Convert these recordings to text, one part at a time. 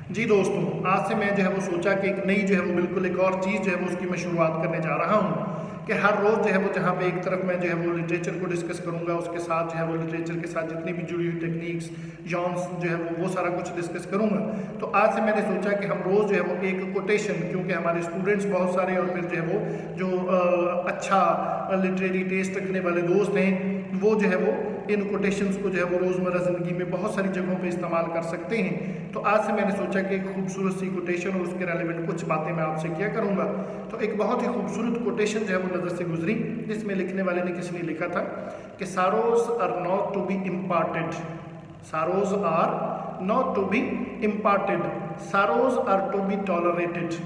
जी दोस्तों, आज से मैं जो है वो सोचा कि एक नई जो है वो बिल्कुल एक और चीज़ जो है वो उसकी मैं शुरुआत करने जा रहा हूँ कि हर रोज़ जो है वो जहाँ पे एक तरफ मैं जो है वो लिटरेचर को डिस्कस करूँगा, उसके साथ जो है वो लिटरेचर के साथ जितनी भी जुड़ी हुई टेक्निक्स, जॉन्स जो है वो सारा कुछ डिस्कस करूँगा। तो आज से मैंने सोचा कि हम रोज़ जो है वो एक कोटेशन, क्योंकि हमारे स्टूडेंट्स बहुत सारे और फिर जो है वो जो अच्छा लिटरेरी टेस्ट रखने वाले दोस्त हैं वो जो है वो इन कोटेशंस को जो है वो रोज़मर्रा ज़िंदगी में बहुत सारी जगहों पे इस्तेमाल कर सकते हैं। तो आज से मैंने सोचा कि एक खूबसूरत सी कोटेशन और उसके रेलेवेंट कुछ बातें मैं आपसे किया करूँगा। तो एक बहुत ही खूबसूरत कोटेशन जो है वो नज़र से गुजरी, जिसमें लिखने वाले ने किसी ने लिखा था कि sorrows are not to be imparted, sorrows are not to be imparted, sorrows are to be tolerated.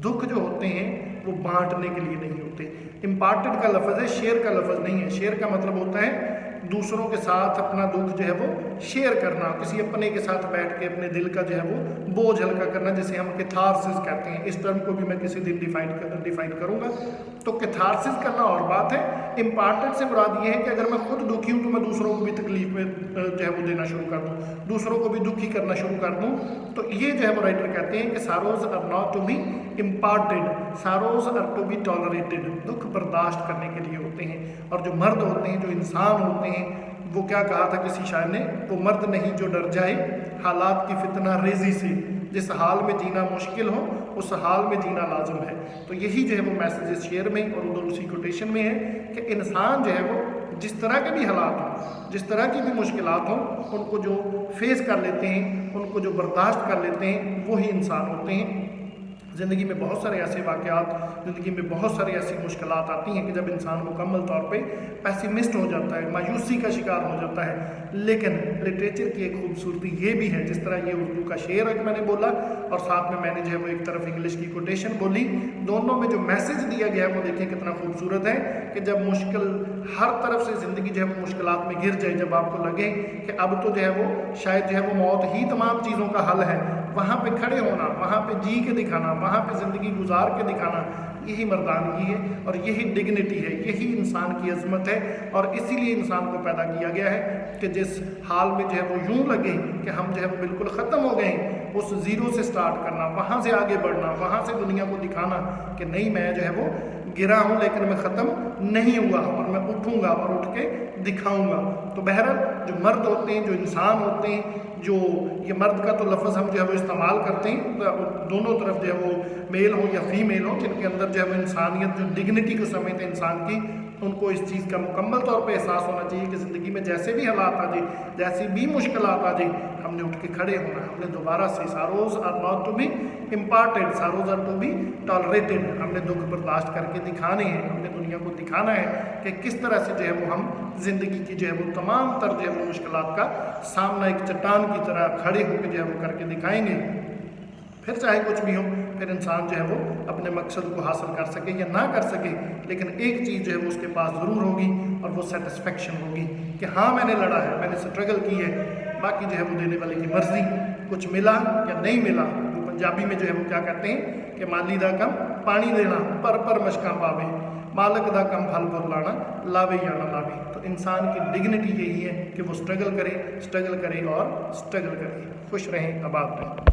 दुख जो होते हैं वो बांटने के लिए नहीं होते। इम्पार्टेड का लफ्ज़ है, शेयर का लफ्ज़ नहीं है। शेयर का मतलब होता है दूसरों के साथ अपना दुख जो है वो शेयर करना, किसी अपने के साथ बैठ के अपने दिल का जो है वो बोझ हल्का करना, जिसे हम कैथारसिस कहते हैं। इस टर्म को भी मैं किसी दिन डिफाइन करूँगा। तो कैथारसिस करना और बात है, इम्पार्टेंट से मुराद ये है कि अगर मैं खुद दुखी हूँ तो मैं दूसरों को भी तकलीफ में जो है वो देना शुरू कर दूँ, दूसरों को भी दुखी करना शुरू कर दूँ। तो ये जो है वो राइटर कहते हैं कि sorrows are not to be imparted, sorrows are to be tolerated. दुख बर्दाश्त करने के लिए होते हैं। और जो मर्द होते हैं, जो इंसान होते हैं, वो क्या कहा था किसी शायर ने, वो मर्द नहीं जो डर जाए हालात की फितना रेजी से, जिस हाल में जीना मुश्किल हो उस हाल में जीना लाजम है। तो यही जो है वो मैसेज इस शेयर में और उधर उसी कोटेशन में है कि इंसान जो है वो जिस तरह के भी हालात हों, जिस तरह की भी मुश्किलात हों, उनको जो फेस कर लेते हैं, उनको जो बर्दाश्त कर लेते हैं, वही इंसान होते हैं। ज़िंदगी में बहुत सारे ऐसे वाक़यात, ज़िंदगी में बहुत सारी ऐसी मुश्किलात आती हैं कि जब इंसान मुकम्मल तौर पे पेसिमिस्ट हो जाता है, मायूसी का शिकार हो जाता है। लेकिन लिटरेचर की एक खूबसूरती ये भी है, जिस तरह ये उर्दू का शेर है मैंने बोला और साथ में मैंने जो है वो एक तरफ इंग्लिश की कोटेशन बोली, दोनों में जो मैसेज दिया गया है वो देखिए कितना खूबसूरत है कि जब मुश्किल हर तरफ से ज़िंदगी जो है वो मुश्किलात में घिर जाए, जब आपको लगे कि अब तो जो है वो शायद जो है वो मौत ही तमाम चीज़ों का हल है, वहाँ पे खड़े होना, वहाँ पे जी के दिखाना, वहाँ पे ज़िंदगी गुजार के दिखाना, यही मर्दानगी है और यही डिग्निटी है, यही इंसान की अज़मत है। और इसीलिए इंसान को पैदा किया गया है कि जिस हाल में जो है वो यूँ लगे कि हम जो है वो बिल्कुल ख़त्म हो गए, उस ज़ीरो से स्टार्ट करना, वहाँ से आगे बढ़ना, वहाँ से दुनिया को दिखाना कि नहीं, मैं जो है वो गिरा हूँ लेकिन मैं ख़त्म नहीं हुआ और मैं उठूँगा और उठ के दिखाऊँगा। तो बहरहाल जो मर्द होते हैं, जो इंसान होते हैं, जो ये मर्द का तो लफ्ज़ हम जो है वो इस्तेमाल करते हैं, तो दोनों तरफ जो है वो मेल हो या फीमेल हो, जिनके अंदर जो है वो इंसानियत, जो डिग्निटी को समेत है इंसान की, उनको इस चीज़ का मुकम्मल तौर पे एहसास होना चाहिए कि ज़िंदगी में जैसे भी हालात आ जाए, जैसी भी मुश्किलात आ जाए, हमने उठ के खड़े होना, हमने दोबारा से sorrows are not to be imparted, sorrows are to be tolerated, हमने दुख बर्दाश्त करके दिखाने हैं, हमने दुनिया को दिखाना है कि किस तरह से जो है वो हम ज़िंदगी की जो है वो तमाम तर जो है वो मुश्किलात का सामना एक चट्टान की तरह खड़े होकर जो है वो करके दिखाएंगे। फिर चाहे कुछ भी हो, फिर इंसान जो है वो अपने मकसद को हासिल कर सके या ना कर सके, लेकिन एक चीज़ जो है वो उसके पास ज़रूर होगी और वो सेटिस्फेक्शन होगी कि हाँ, मैंने लड़ा है, मैंने स्ट्रगल की है। बाकी जो है वो देने वाले की मर्ज़ी, कुछ मिला या नहीं मिला। वो पंजाबी में जो है वो क्या कहते हैं कि माली दा कम पानी देना, पर मशकां पावे, मालक दा कम फल फुल लाना, लावे या ना लावे। तो इंसान की डिग्निटी यही है कि वो स्ट्रगल करे और स्ट्रगल करे। खुश रहें, आबाद रहें।